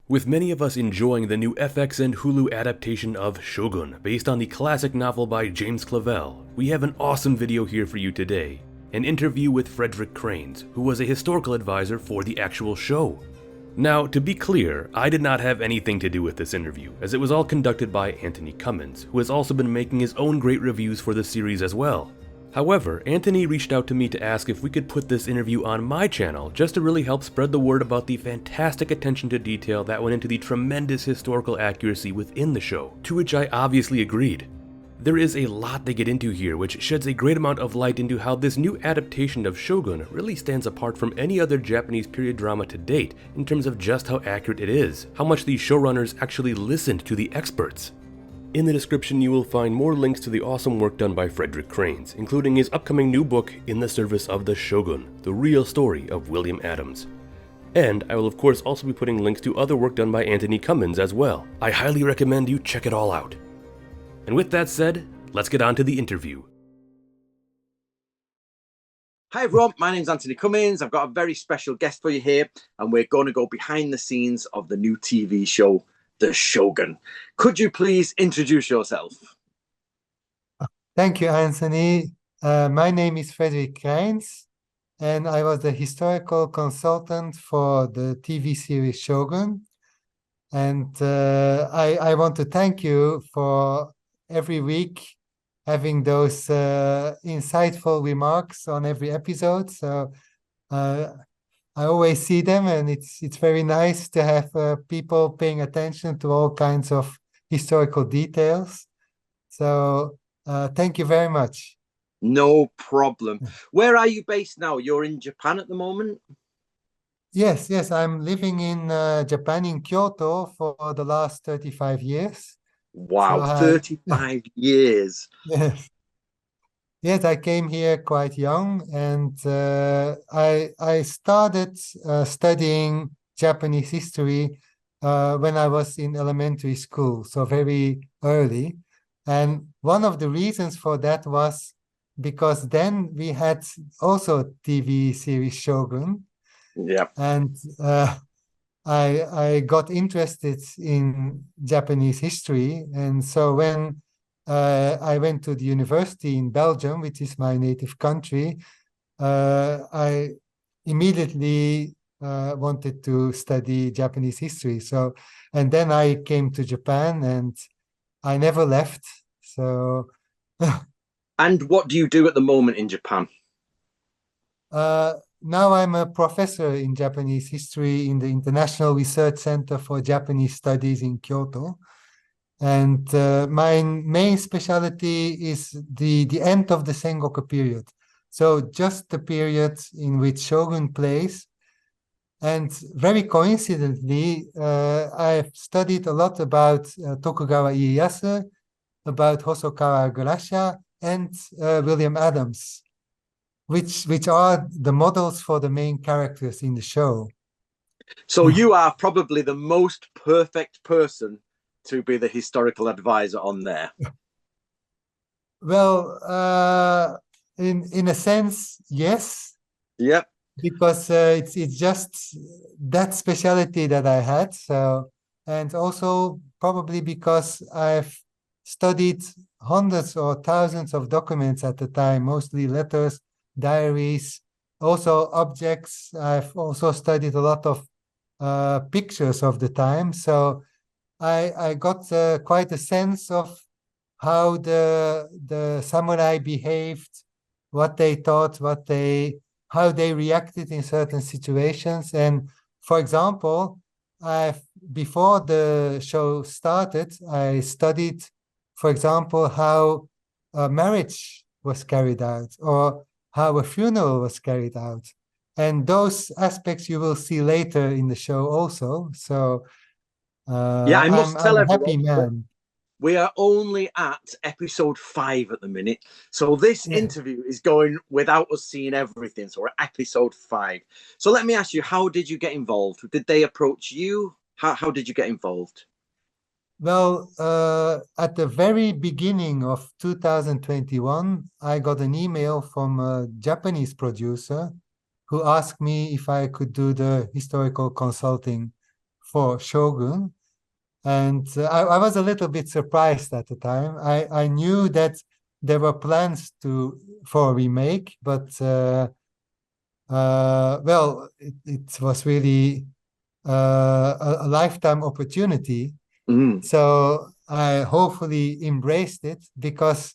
With many of us enjoying the new FX and Hulu adaptation of Shogun, based on the classic novel by James Clavell, we have an awesome video here for you today. An interview with Frederik Cryns, who was a historical advisor for the actual show. Now, to be clear, I did not have anything to do with this interview, as it was all conducted by Antony Cummins, who has also been making his own great reviews for the series as well. However, Antony reached out to me to ask if we could put this interview on my channel just to really help spread the word about the fantastic attention to detail that went into the tremendous historical accuracy within the show, to which I obviously agreed. There is a lot to get into here, which sheds a great amount of light into how this new adaptation of Shogun really stands apart from any other Japanese period drama to date in terms of just how accurate it is, how much the showrunners actually listened to the experts. In the description you will find more links to the awesome work done by Frederik Cryns, including his upcoming new book, In the Service of the Shogun, the real story of William Adams. And I will of course also be putting links to other work done by Antony Cummins as well. I highly recommend you check it all out. And with that said, let's get on to the interview. Hi everyone, my name's Antony Cummins. I've got a very special guest for you here, and we're going to go behind the scenes of the new TV show, The Shogun. Could you please introduce yourself? Thank you, Anthony. My name is Frederik Cryns, and I was the historical consultant for the TV series Shogun. And I want to thank you for every week having those insightful remarks on every episode. So I always see them, and it's very nice to have people paying attention to all kinds of historical details. So thank you very much. No problem. Where are you based now? You're in Japan at the moment? Yes, I'm living in Japan, in Kyoto, for the last 35 years. Wow, so 35 years. Yes. Yes, I came here quite young, and I started studying Japanese history when I was in elementary school, so very early. And one of the reasons for that was because then we had also TV series Shogun. Yeah. And I got interested in Japanese history. And so when I went to the university in Belgium, which is my native country, I immediately wanted to study Japanese history. So, and then I came to Japan, and I never left. So. And what do you do at the moment in Japan? Now I'm a professor in Japanese history in the International Research Center for Japanese Studies in Kyoto. And my main specialty is the end of the Sengoku period. So just the period in which Shogun plays. And very coincidentally, I've studied a lot about Tokugawa Ieyasu, about Hosokawa Igarashi, and William Adams, which are the models for the main characters in the show. So you are probably the most perfect person to be the historical advisor on there. Well, in a sense, yes. Yep. Because it's just that specialty that I had. So, and also probably because I've studied hundreds or thousands of documents at the time, mostly letters, diaries, also objects. I've also studied a lot of pictures of the time. So I got quite a sense of how the samurai behaved, what they thought, how they reacted in certain situations. And for example, before the show started, I studied, for example, how a marriage was carried out, or how a funeral was carried out. And those aspects you will see later in the show also. So yeah, I must tell I'm a happy everyone, man. We are only at episode 5 at the minute. So this interview is going without us seeing everything. So we're at episode 5. So let me ask you, how did you get involved? Did they approach you? How did you get involved? Well, at the very beginning of 2021, I got an email from a Japanese producer who asked me if I could do the historical consulting for Shogun. And I was a little bit surprised at the time. I knew that there were plans for a remake, but well, it was really a lifetime opportunity. Mm. So I hopefully embraced it because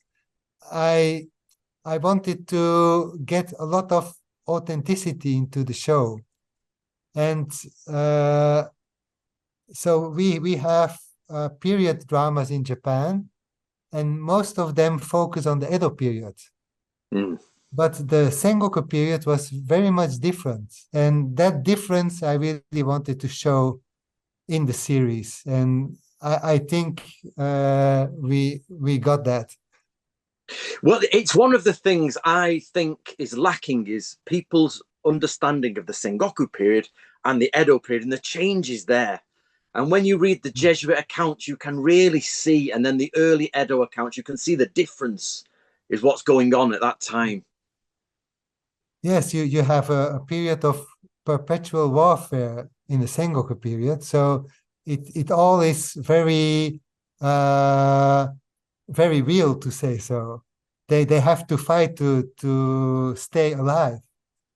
I wanted to get a lot of authenticity into the show. And so we have period dramas in Japan, and most of them focus on the Edo period. Mm. But the Sengoku period was very much different. And that difference I really wanted to show in the series. And I think we got that. Well, it's one of the things I think is lacking is people's understanding of the Sengoku period and the Edo period and the changes there. And when you read the Jesuit accounts, you can really see, and then the early Edo accounts, you can see the difference is what's going on at that time. Yes, you have a period of perpetual warfare in the Sengoku period. So it all is very very real, to say so. They have to fight to stay alive.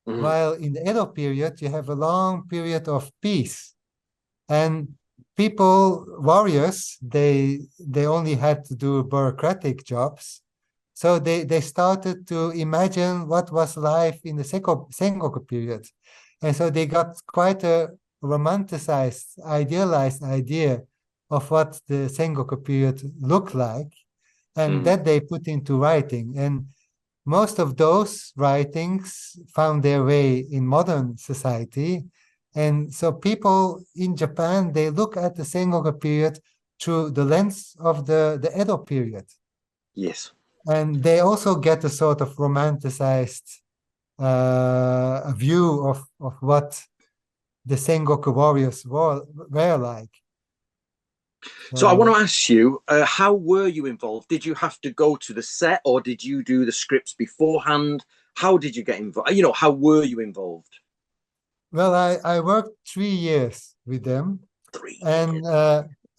Mhm. While in the Edo period, you have a long period of peace. And people, warriors, they only had to do bureaucratic jobs. So they started to imagine what was life in the Sengoku period. And so they got quite a romanticized, idealized idea of what the Sengoku period looked like, and that they put into writing. And most of those writings found their way in modern society. And so people in Japan, they look at the Sengoku period through the lens of the Edo period. Yes. And they also get a sort of romanticized view of what the Sengoku warriors were like. So I want to ask you, how were you involved? Did you have to go to the set, or did you do the scripts beforehand? How did you get involved? You know, how were you involved? Well, I worked 3 years with them. 3 And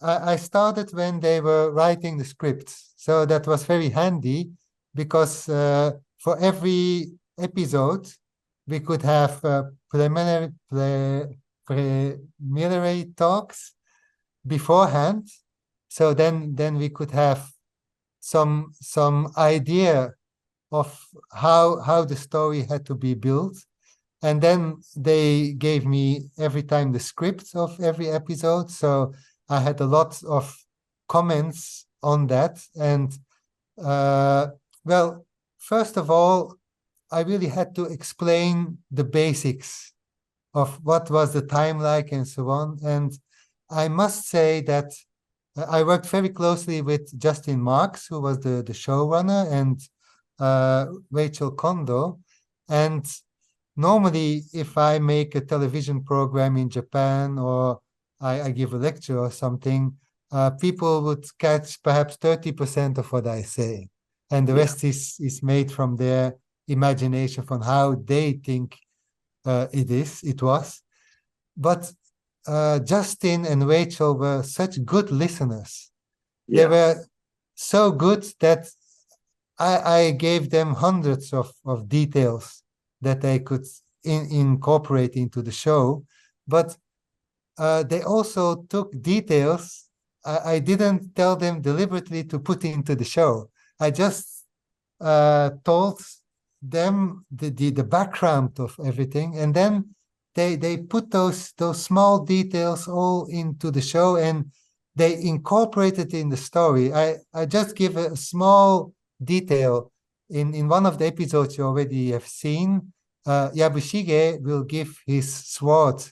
I started when they were writing the scripts. So that was very handy because for every episode, we could have preliminary talks beforehand. So then we could have some idea of how the story had to be built. And then they gave me every time the script of every episode. So I had a lot of comments on that. And well, first of all, I really had to explain the basics of what was the time like and so on. And I must say that I worked very closely with Justin Marks, who was the showrunner, and Rachel Kondo. And normally, if I make a television program in Japan or I give a lecture or something, people would catch perhaps 30% of what I say. And the rest is made from their imagination, from how they think it was. But Justin and Rachel were such good listeners. They were so good that I gave them hundreds of details that they could incorporate into the show. But they also took details I didn't tell them deliberately to put into the show. I just told them the background of everything, and then they put those small details all into the show, and they incorporated in the story. I just give a small detail in one of the episodes you already have seen. Yabushige will give his sword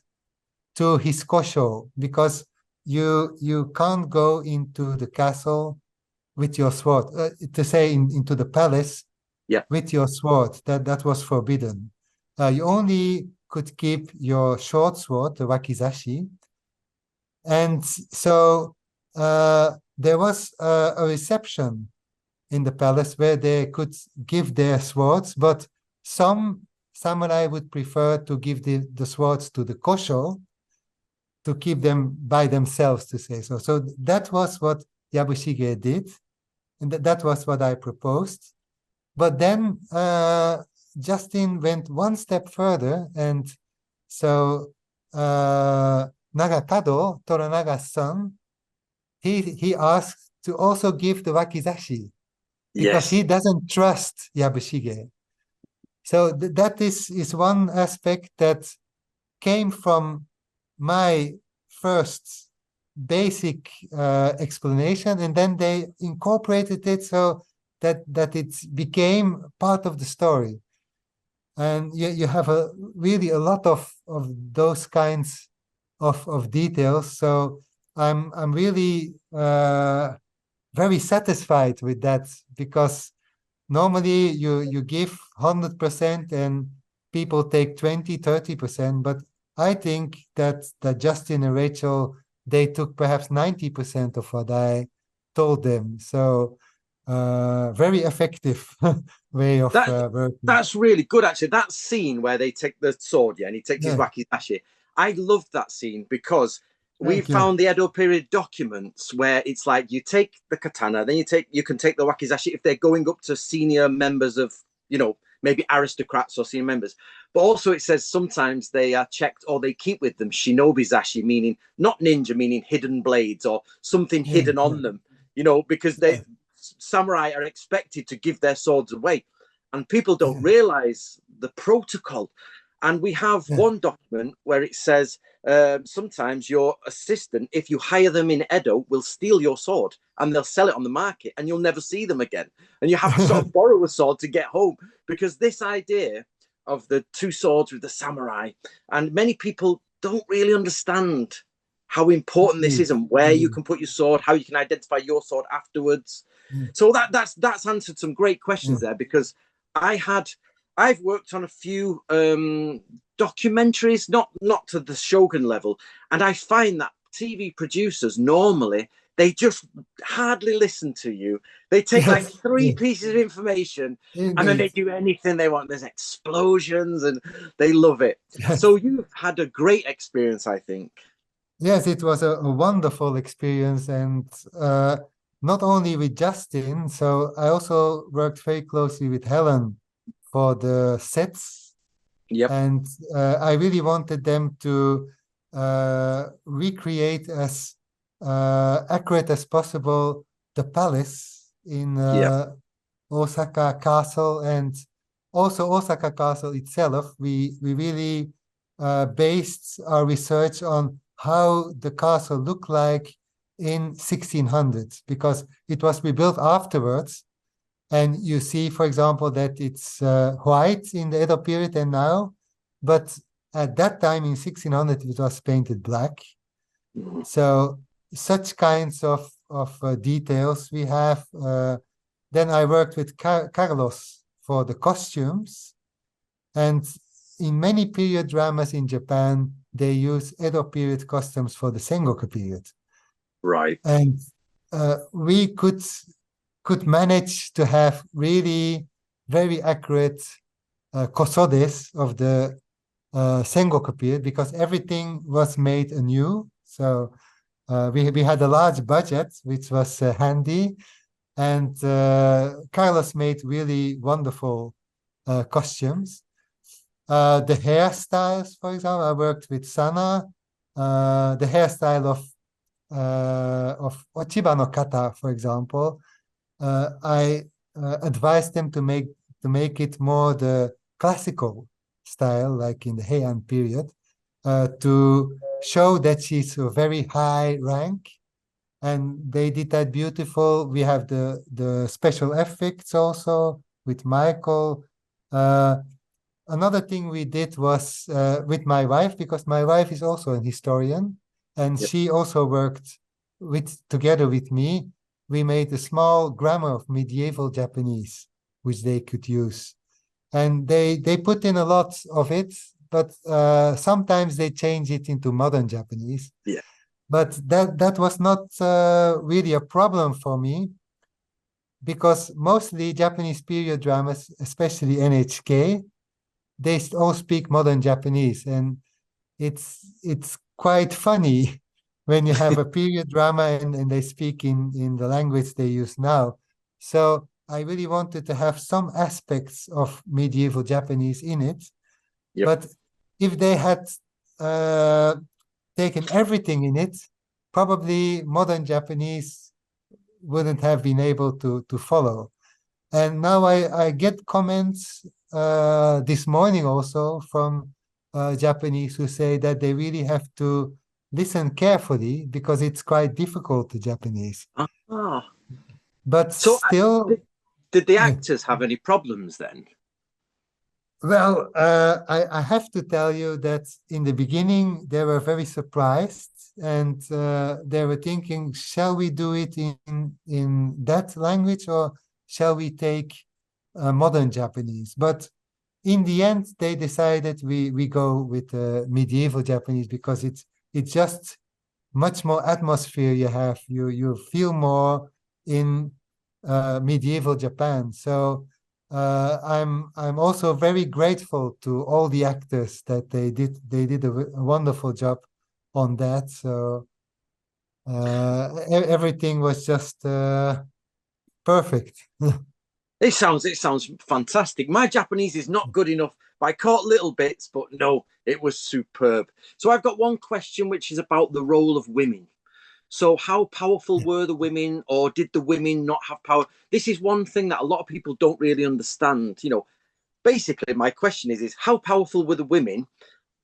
to his kosho because you can't go into the castle with your sword, to say into the palace with your sword. That was forbidden. You only could keep your short sword, the wakizashi. And so there was a reception in the palace where they could give their swords, but some samurai would prefer to give the swords to the kosho, to keep them by themselves, to say so. So that was what Yabushige did, and that was what I proposed. But then Justin went one step further, and so Nagakado, Toranaga's son, he asked to also give the wakizashi because he doesn't trust Yabushige. So that is one aspect that came from my first basic explanation, and then they incorporated it so that it became part of the story. And you have really a lot of those kinds of details. So I'm really very satisfied with that, because normally you give 100% and people take 20-30%, but I think that Justin and Rachel, they took perhaps 90% of what I told them. So very effective way of working. That's really good, actually. That scene where they take the sword, and he takes his wakizashi. I loved that scene because we found the Edo period documents where it's like you take the katana, then you can take the wakizashi if they're going up to senior members of, maybe aristocrats or senior members. But also it says sometimes they are checked, or they keep with them shinobizashi, meaning not ninja, meaning hidden blades or something hidden on them, because samurai are expected to give their swords away, and people don't realize the protocol. And we have one document where it says sometimes your assistant, if you hire them in Edo, will steal your sword and they'll sell it on the market and you'll never see them again. And you have to sort of borrow a sword to get home, because this idea of the two swords with the samurai, and many people don't really understand how important this is and where you can put your sword, how you can identify your sword afterwards. So that's answered some great questions there, because I've worked on a few documentaries, not to the Shogun level, and I find that TV producers normally, they just hardly listen to you. They take like three pieces of information and then they do anything they want. There's explosions and they love it. So you've had a great experience, I think. Yes, it was a wonderful experience, and not only with Justin. So I also worked very closely with Helen for the sets. And I really wanted them to recreate as accurate as possible the palace in Osaka Castle, and also Osaka Castle itself. We really based our research on how the castle looked like in 1600s, because it was rebuilt afterwards. And you see, for example, that it's white in the Edo period and now, but at that time in 1600 it was painted black. So such kinds of details we have. Then I worked with Carlos for the costumes, and in many period dramas in Japan, they use Edo period costumes for the Sengoku period. Right. And we could manage to have really very accurate kosodes of the Sengoku period, because everything was made anew. So we had a large budget, which was handy, and Carlos made really wonderful costumes. The hairstyles, for example, I worked with Sana. The hairstyle of Ochiba no Kata, for example, I advised them to make it more the classical style, like in the Heian period, to show that she's a very high rank, and they did that beautiful. We have the special effects also with Michael. Another thing we did was with my wife, because my wife is also an historian, and she also worked together with me. We made a small grammar of medieval Japanese, which they could use. And they put in a lot of it, but sometimes they change it into modern Japanese. Yeah. But that was not really a problem for me, because mostly Japanese period dramas, especially NHK, they all speak modern Japanese, and it's quite funny when you have a period drama and they speak in the language they use now. So I really wanted to have some aspects of medieval Japanese in it. Yep. But if they had taken everything in it, probably modern Japanese wouldn't have been able to follow. And now I get comments this morning also from Japanese who say that they really have to listen carefully because it's quite difficult to Japanese. Ah. But So still, did the actors have any problems then? well, I have to tell you that in the beginning they were very surprised and they were thinking, shall we do it in that language or shall we take modern Japanese? But in the end, they decided we go with medieval Japanese because it's just much more atmosphere you have. You feel more in medieval Japan. So I'm also very grateful to all the actors that they did a wonderful job on that. So everything was just perfect. It sounds fantastic. My Japanese is not good enough. I caught little bits, but no, it was superb. So I've got one question, which is about the role of women. So how powerful were the women, or did the women not have power? This is one thing that a lot of people don't really understand. You know, basically, my question is how powerful were the women,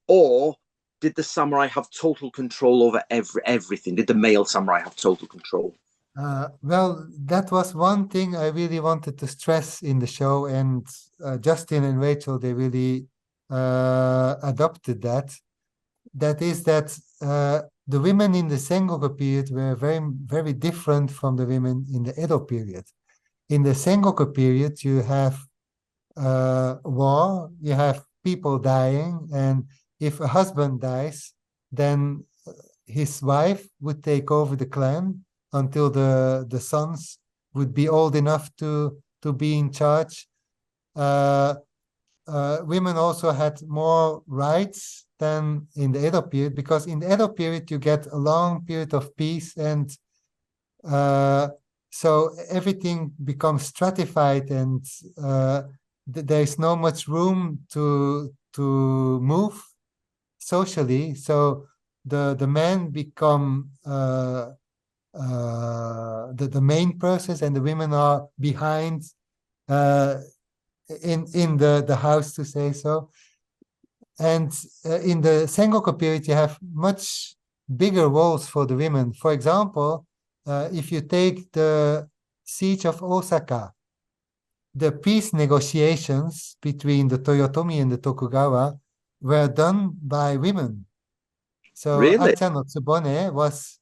or did the samurai have total control over everything? Did the male samurai have total control? Well, that was one thing I really wanted to stress in the show, and Justin and Rachel, they really adopted that. That is that the women in the Sengoku period were very, very different from the women in the Edo period. In the Sengoku period, you have war, you have people dying, and if a husband dies, then his wife would take over the clan until the sons would be old enough to be in charge. Women also had more rights than in the Edo period, because in the Edo period you get a long period of peace, and so everything becomes stratified, and there is no much room to move socially. So the men become the main persons, and the women are behind in the house, to say so. And in the Sengoku period, you have much bigger roles for the women. For example, if you take the siege of Osaka, the peace negotiations between the Toyotomi and the Tokugawa were done by women. So Really? Acha no Tsubone was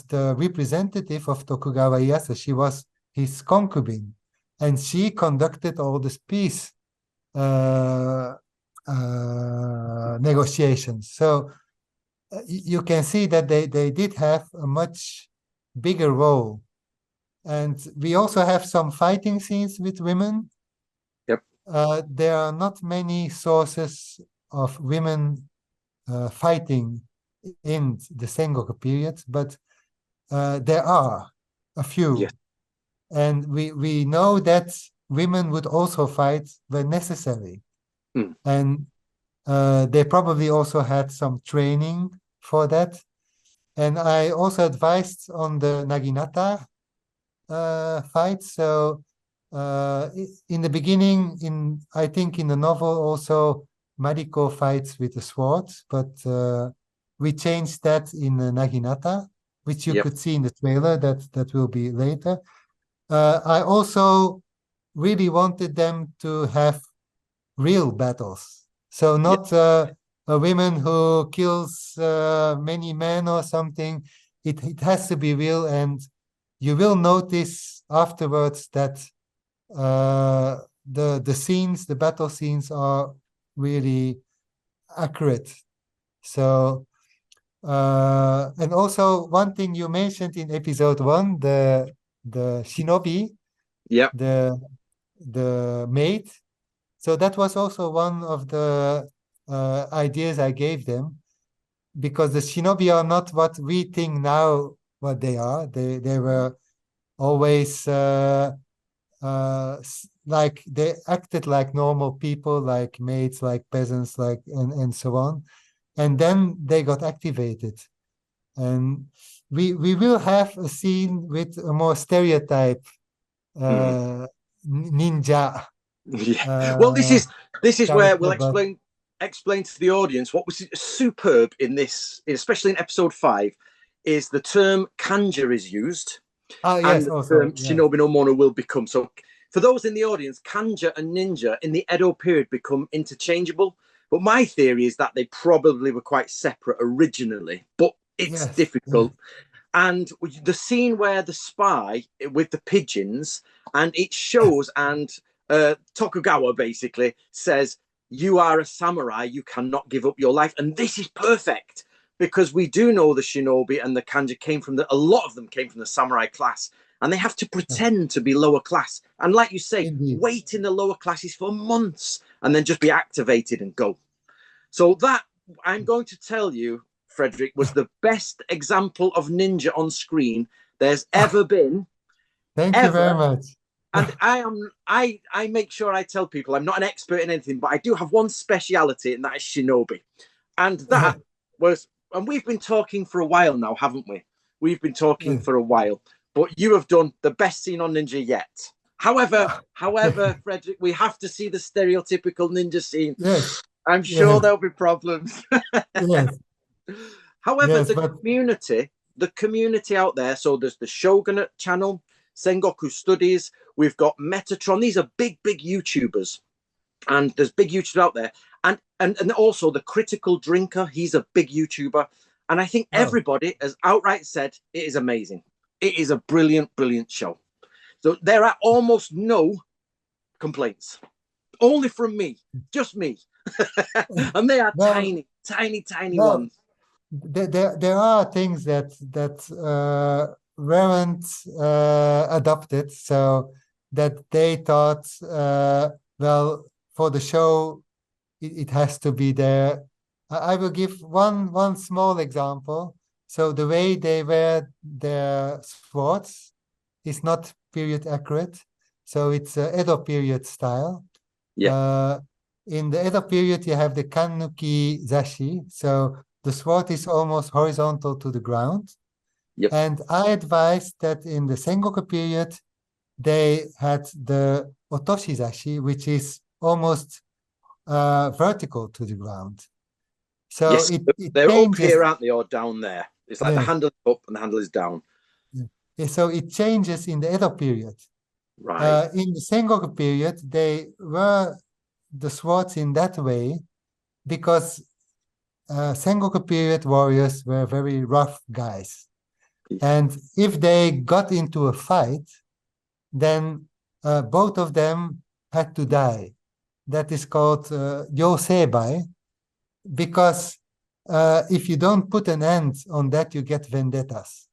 the representative of Tokugawa Ieyasu. She was his concubine, and she conducted all this peace negotiations. So you can see that they did have a much bigger role. And we also have some fighting scenes with women. Yep. There are not many sources of women fighting in the Sengoku period, but there are a few. Yes. And we know that women would also fight when necessary. And they probably also had some training for that. And I also advised on the Naginata fight. So in the beginning, I think in the novel also, Mariko fights with the sword, but we changed that in Naginata, which you could see in the trailer. That will be later. I also really wanted them to have real battles. So not a woman who kills many men or something. It has to be real, and you will notice afterwards that the scenes, the battle scenes, are really accurate. So and also one thing you mentioned in episode 1, the shinobi, the maid. So that was also one of the ideas I gave them, because the shinobi are not what we think now what they are. They were always like they acted like normal people, like maids, like peasants, like and so on. And then they got activated. And we will have a scene with a more stereotype ninja. Yeah. Well, this is where we'll but explain to the audience what was superb in this, especially in episode 5, is the term kanja is used, and yes, the also, term yes. shinobi no mono will become. So for those in the audience, kanja and ninja in the Edo period become interchangeable. But my theory is that they probably were quite separate originally, but it's Yes, difficult. And the scene where the spy with the pigeons, and it shows, and Tokugawa basically says, "You are a samurai, you cannot give up your life." And this is perfect because we do know the shinobi and the kanja came from a lot of them came from the samurai class, and they have to pretend to be lower class. And like you say, indeed. wait in the lower classes for months and then just be activated and go. So that, I'm going to tell you, Frederik, was the best example of ninja on screen there's ever been. Thank ever. you very much. And I make sure I tell people I'm not an expert in anything, but I do have one speciality, and that is shinobi. And that was, and we've been talking for a while now, haven't we? We've been talking for a while, but you have done the best scene on ninja yet. However, Frederik, we have to see the stereotypical ninja scene. Yes. I'm sure there'll be problems. Yes. However, the community out there, so there's the Shogunate channel, Sengoku Studies, we've got Metatron. These are big YouTubers. And there's big YouTubers out there. And also the Critical Drinker, he's a big YouTuber. And I think everybody has outright said it is amazing. It is a brilliant show. So there are almost no complaints. Only from me. Just me. And they are tiny ones. There are things that weren't adopted, so that they thought, well, for the show, it has to be there. I will give one small example. So the way they wear their swords is not period accurate. So it's Edo period style. Yeah. In the Edo period, you have the kannuki zashi. So the sword is almost horizontal to the ground. Yep. And I advised that in the Sengoku period, they had the otoshi zashi, which is almost vertical to the ground. So yes, it they're changes. up here, aren't they, or down there? It's like the handle is up and the handle is down. So it changes in the Edo period. Right. In the Sengoku period, they were the swords in that way because Sengoku period warriors were very rough guys. And if they got into a fight, then both of them had to die. That is called yoseibai, because if you don't put an end on that, you get vendettas.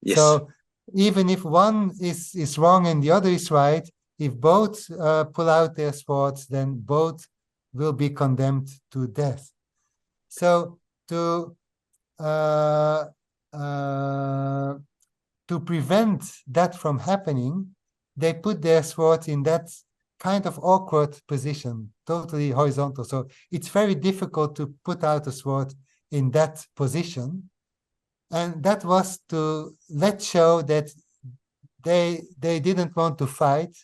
Yes. So even if one is wrong and the other is right, if both pull out their swords, then both will be condemned to death. So to prevent that from happening, they put their swords in that kind of awkward position, totally horizontal. So it's very difficult to put out a sword in that position. And that was to show that they didn't want to fight,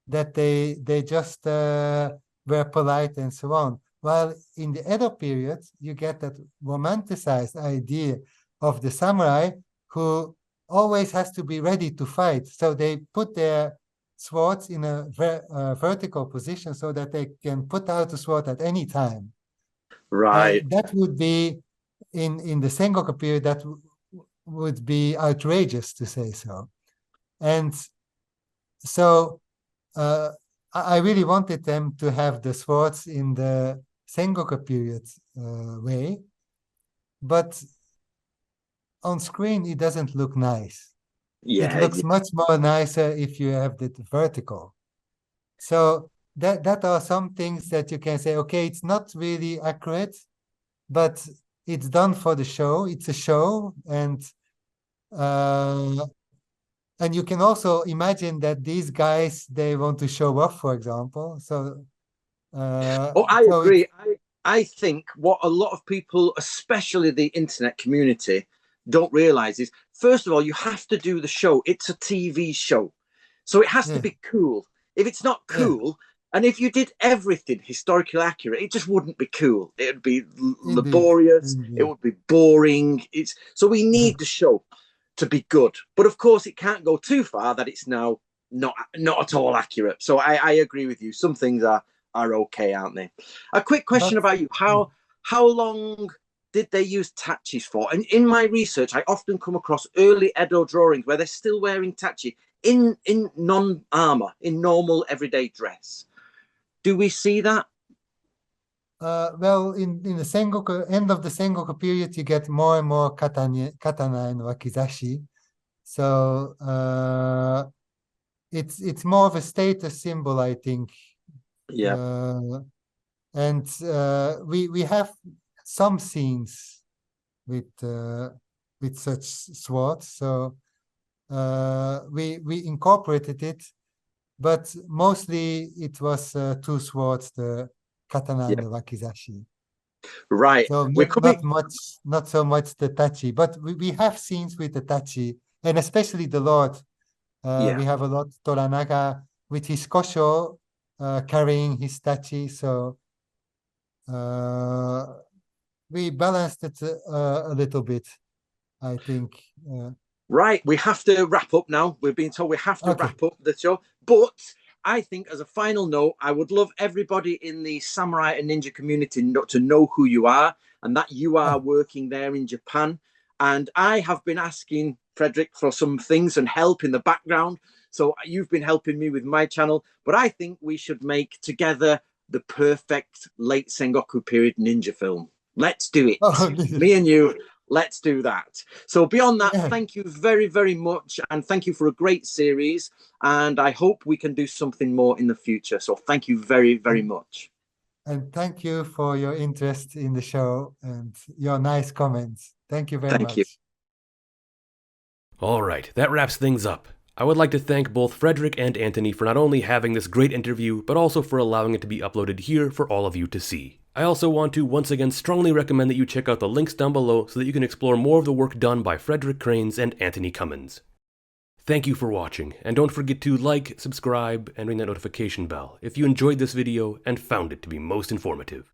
that they just were polite and so on. While in the Edo period, you get that romanticized idea of the samurai who always has to be ready to fight. So they put their swords in a vertical position so that they can put out the sword at any time. Right. And that would be, in the Sengoku period, that would be outrageous to say so. And so I really wanted them to have the swords in the Sengoku period way, but on screen it doesn't look nice. Yeah, it looks much more nicer if you have the vertical. So that are some things that you can say, okay, it's not really accurate, but it's done for the show. It's a show, and you can also imagine that these guys, they want to show off, for example. So, Oh, I so it's agree. I think what a lot of people, especially the internet community, don't realize is, first of all, you have to do the show. It's a TV show. So it has to yeah, be cool. If it's not yeah, cool, and if you did everything historically accurate, it just wouldn't be cool. It would be indeed, laborious. It indeed. would be boring. So we need the show to be good. But of course, it can't go too far that it's now not at all accurate. So I agree with you. Some things are okay, aren't they? A quick question But about you. How long did they use tachis for? And in my research, I often come across early Edo drawings where they're still wearing tachi in non-armor, in normal everyday dress. Do we see that? well, in the Sengoku, end of the Sengoku period, you get more and more katana and wakizashi. So it's more of a status symbol, I think. Yeah. And we have some scenes with such swords, so we incorporated it, but mostly it was two swords, the katana and Yeah. the wakizashi. Right. So We're coming. not so much the tachi, but we have scenes with the tachi, and especially the Lord. Yeah. We have a lot Toranaga with his kosho carrying his tachi. So we balanced it a little bit, I think. Right, we have to wrap up now. We've been told we have to Okay. wrap up the show. But I think, as a final note, I would love everybody in the samurai and ninja community to know who you are and that you are working there in Japan. And I have been asking Frederik for some things and help in the background. So you've been helping me with my channel. But I think we should make together the perfect late Sengoku period ninja film. Let's do it. Oh, Me and you. Let's do that. So beyond that, yeah. thank you very, very much. And thank you for a great series. And I hope we can do something more in the future. So thank you very, very much. And thank you for your interest in the show and your nice comments. Thank you very Thank you. much. Alright, that wraps things up. I would like to thank both Frederik and Antony for not only having this great interview, but also for allowing it to be uploaded here for all of you to see. I also want to once again strongly recommend that you check out the links down below so that you can explore more of the work done by Frederik Cryns and Antony Cummins. Thank you for watching, and don't forget to like, subscribe, and ring that notification bell if you enjoyed this video and found it to be most informative.